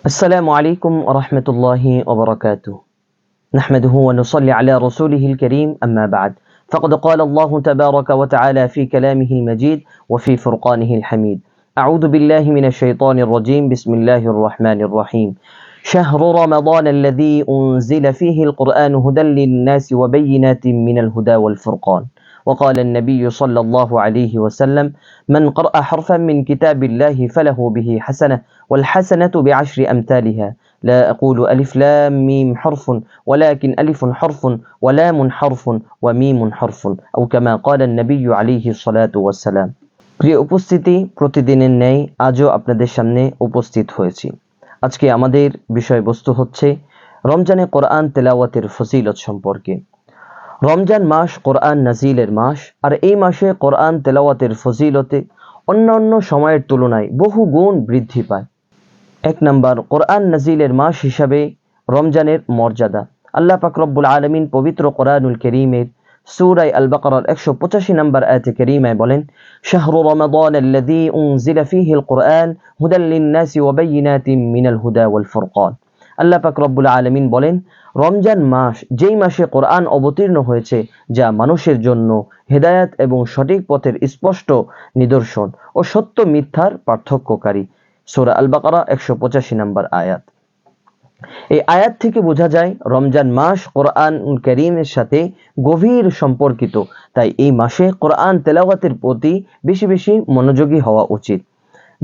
السلام عليكم ورحمة الله وبركاته. نحمده ونصلي على رسوله الكريم، أما بعد، فقد قال الله تبارك وتعالى في كلامه المجيد وفي فرقانه الحميد: أعوذ بالله من الشيطان الرجيم، بسم الله الرحمن الرحيم. شهر رمضان الذي أنزل فيه القرآن هدى للناس وبينات من الهدى والفرقان. وقال النبي صلى الله عليه وسلم: من قرأ حرفا من كتاب الله فله به حسنة، والحسنة بعشر أمثالها. لا أقول ألف لام ميم حرف، ولكن ألف حرف ولام حرف وميم حرف، أو كما قال النبي عليه الصلاة والسلام. প্রিয় উপস্থিতি, প্রতিদিনের ন্যায় আজও আপনাদের সামনে উপস্থিত হয়েছি। আজকে আমাদের বিষয়বস্তু হচ্ছে রমজানে কোরআন তেলাওয়াতের ফজিলত সম্পর্কে। রমজান মাস কোরআন নাজিলের মাস, আর এই মাসে কোরআন তেলাওয়াতের ফজিলতে অন্যান্য সময়ের তুলনায় বহু গুণ বৃদ্ধি পায়। এক নম্বর, কোরআন নাজিলের মাস হিসাবে রমজানের মর্যাদা। আল্লাহ পাক রব্বুল আলামিন পবিত্র কোরআনুল কারীমের সূরা আল বাকারার 185 নম্বর আয়াতে কারীমায় বলেন: শাহরু রমাদান আল্লাযী উনজিলা ফীহিল কুরআন হুদাল লিন-নাসি ওয়া বাইয়িনাতিন মিনাল হুদা ওয়াল ফুরকান। আল্লাহ পাক রব্বুল আলামিন বলেন, রমজান মাস যেই মাসে কোরআন অবতীর্ণ হয়েছে, যা মানুষের জন্য হেদায়েত এবং সঠিক পথের স্পষ্ট নিদর্শন ও সত্য মিথ্যার পার্থক্যকারী। সূরা আল বাকারা 185 নম্বর আয়াত। এই আয়াত থেকে বোঝা যায় রমজান মাস কোরআন কারীমের সাথে গভীর সম্পর্কিত, তাই এই মাসে কোরআন তেলাওয়াতের প্রতি বেশি বেশি মনোযোগী হওয়া উচিত।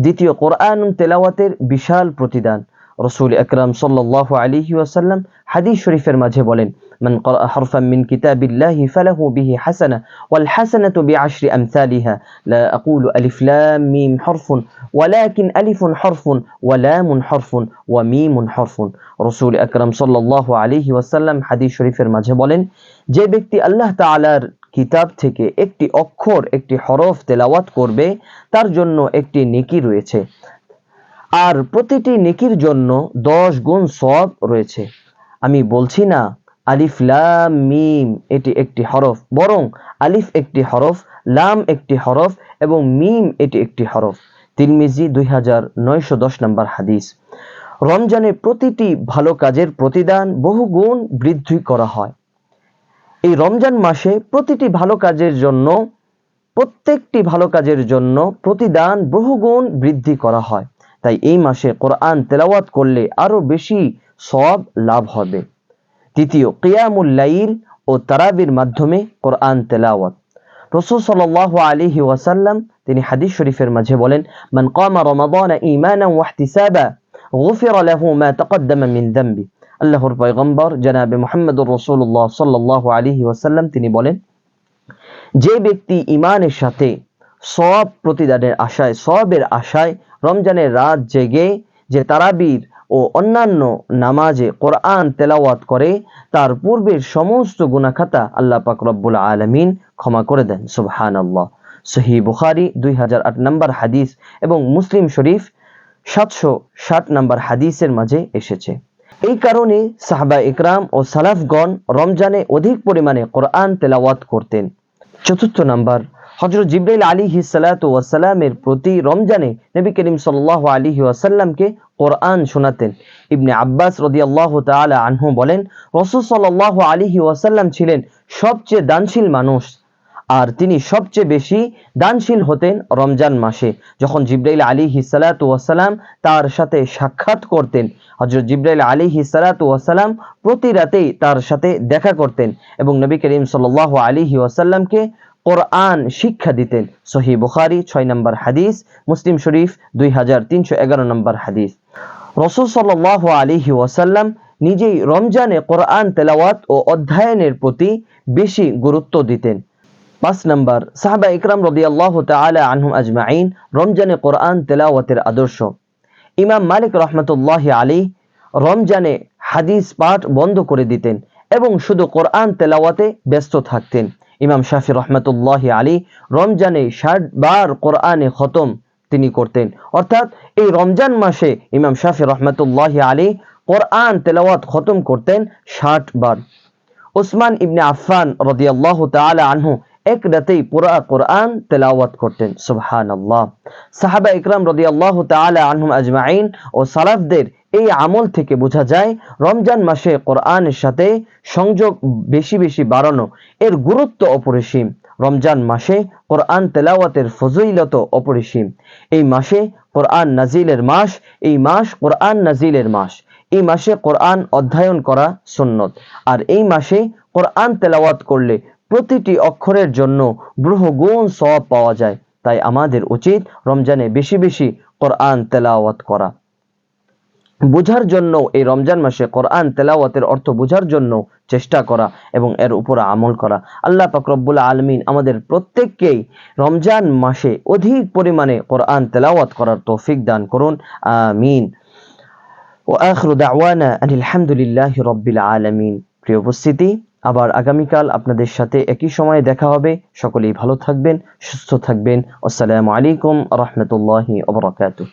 দ্বিতীয়, কোরআন তেলাওয়াতের বিশাল প্রতিদান। রাসূল আকরাম সাল্লাল্লাহু আলাইহি ওয়াসাল্লাম হাদিস শরীফের মাঝে বলেন: মান ক্বারা হারফান মিন কিতাবিল্লাহি ফালাহু বিহি হাসানাহ ওয়াল হাসানাতু বিআশরি আমসালিহা। লা আকুলু আলিফ লাম মিম হারফুন, ওয়ালাকিন আলিফুন হারফুন ওয়া লামুন হারফুন ওয়া মিমুন হারফুন। রাসূল আকরাম সাল্লাল্লাহু আলাইহি ওয়াসাল্লাম হাদিস শরীফের মাঝে বলেন, যে ব্যক্তি আল্লাহ তাআলার কিতাব থেকে একটি অক্ষর, একটি হরফ তেলাওয়াত করবে, তার জন্য একটি নেকি রয়েছে, আর প্রতিটি নেকির জন্য 10 গুণ সওয়াব রয়েছে। আমি বলছি না আলিফ লাম মিম এটি একটি হরফ, বরং আলিফ একটি হরফ, লাম একটি হরফ এবং মিম এটি একটি হরফ। তিরমিজি 2910 নম্বর হাদিস। রমজানে প্রতিটি ভালো কাজের প্রতিদান বহু গুণ বৃদ্ধি করা হয়। এই রমজান মাসে প্রতিটি ভালো কাজের জন্য, প্রত্যেকটি ভালো কাজের জন্য প্রতিদান বহুগুণ বৃদ্ধি করা হয়। তাই এই মাসে কোরআন তেলাওয়াত করলে আরো বেশি সওয়াব লাভ হবে। তৃতীয়, কিয়ামুল লাইল ও তারাবির মাধ্যমে কোরআন তেলাওয়াত। রাসূল সাল্লাল্লাহু আলাইহি ওয়াসাল্লাম তিনি হাদিস শরীফের মাঝে বলেন: মান কামা রমাদান ঈমানান ওয়া ইহতিসাবা গুফিরা লাহু মা তাকদ্দামা মিন যামবি। আল্লাহর পয়গম্বর জনাবে মুহাম্মদুর রাসূলুল্লাহ সাল্লাল্লাহু আলাইহি ওয়াসাল্লাম তিনি বলেন, যে ব্যক্তি ঈমানের সাথে সওয়াব প্রতিদানের আশায়, সওয়াবের আশায় রমজানের রাত জেগে যে তারাবির ও অন্যান্য নামাজে কোরআন তেলাওয়াত করে, তার পূর্বের সমস্ত গুনাহ খাতা আল্লাহ পাক রব্বুল আলামিন ক্ষমা করে দেন। সুবহানাল্লাহ। সহিহ বুখারী 2008 নম্বর হাদিস এবং মুসলিম শরীফ 760 নম্বর হাদিসের মাঝে এসেছে। এই কারণে সাহাবা ইকরাম ও সালাফগণ রমজানে অধিক পরিমাণে কোরআন তেলাওয়াত করতেন। চতুর্থ নাম্বার, হযরত জিবরাইল আলাইহিস সালাতু ওয়াস সালামের প্রতি রমজানে নবী করিম সাল্লাল্লাহু আলাইহি ওয়াসাল্লামকে কোরআন শোনাতেন। ইবনে আব্বাস রাদিয়াল্লাহু তাআলা আনহু বলেন, রাসূল সাল্লাল্লাহু আলাইহি ওয়াসাল্লাম ছিলেন সবচেয়ে দানশীল মানুষ, আর তিনি সবচেয়ে বেশি দানশীল হতেন রমজান মাসে। যখন জিবরাইল আলাইহিস সালাতু ওয়াস সালাম তার সাথে সাক্ষাৎ করতেন, হযরত জিবরাইল আলাইহিস সালাতু ওয়াস সালাম প্রতি রাতেই তার সাথে দেখা করতেন এবং নবী করিম সাল্লাল্লাহু আলাইহি ওয়াসাল্লামকে কোরআন শিক্ষা দিতেন। সহিহ বুখারী 6 নম্বর হাদিস, মুসলিম শরীফ 2311 নম্বর হাদিস। রাসূল সাল্লাল্লাহু আলাইহি ওয়াসাল্লাম নিজেই রমজানে কোরআন তেলাওয়াত ও অধ্যয়নের প্রতি বেশি গুরুত্ব দিতেন। 5 নম্বর, সাহাবা ইকরাম রাদিয়াল্লাহু তাআলা আনহুম আজমাইন রমজানে কোরআন তেলাওয়াতের আদর্শ। ইমাম মালিক রাহমাতুল্লাহি আলাইহি রমজানে হাদিস পাঠ বন্ধ করে দিতেন এবং শুধু কোরআন তেলাওয়াতে ব্যস্ত থাকতেন। ইমাম শাফি রহমাতুল্লাহি আলাইহি রমজানে 60 বার কোরআনে খতম তিনি করতেন। অর্থাৎ এই রমজান মাসে ইমাম শাফি রহমাতুল্লাহি আলাইহি কোরআন তেলাওয়াত খতম করতেন 60 বার। উসমান ইবনে আফফান রাদিয়াল্লাহু তাআলা আনহু এক রাতেই পুরা কোরআন তেলাওয়াত করতেন। সুবহানাল্লাহ। সাহাবা ইকরাম রাদিয়াল্লাহু তাআলা আনহুম আজমাইন ও সালাফদের এই আমল থেকে বোঝা যায় রমজান মাসে কোরআনের সাথে সংযোগ বেশি বেশি বাড়ানো এর গুরুত্ব অপরিসীম। রমজান মাসে কোরআন তেলাওয়াতের ফজিলত অপরিসীম। এই মাসে কোরআন নাজিলের মাস, এই মাস কোরআন নাজিলের মাস। এই মাসে কোরআন অধ্যয়ন করা সুন্নত, আর এই মাসে কোরআন তেলাওয়াত করলে প্রতিটি অক্ষরের জন্য বহুগুণ সওয়াব পাওয়া যায়। তাই আমাদের উচিত রমজানে বেশি বেশি কোরআন তেলাওয়াত করা। বোঝার জন্য এই রমজান মাসে কোরআন তেলাওয়াতের অর্থ বোঝার জন্য চেষ্টা করা এবং এর উপর আমল করা। আল্লাহ পাক রব্বুল আলামিন আমাদের প্রত্যেককেই রমজান মাসে অধিক পরিমাণে কোরআন তেলাওয়াত করার তৌফিক দান করুন। আমিন। ওয়া আখিরু দাওয়ানা আনিল হামদুলিল্লাহি রাব্বিল আলামিন। প্রিয় উপস্থিতি, আবার আগামীকাল আপনাদের সাথে একই সময়ে দেখা হবে। সকলেই ভালো থাকবেন, সুস্থ থাকবেন। আসসালামু আলাইকুম ওয়া রাহমাতুল্লাহি ওয়া বারাকাতুহু।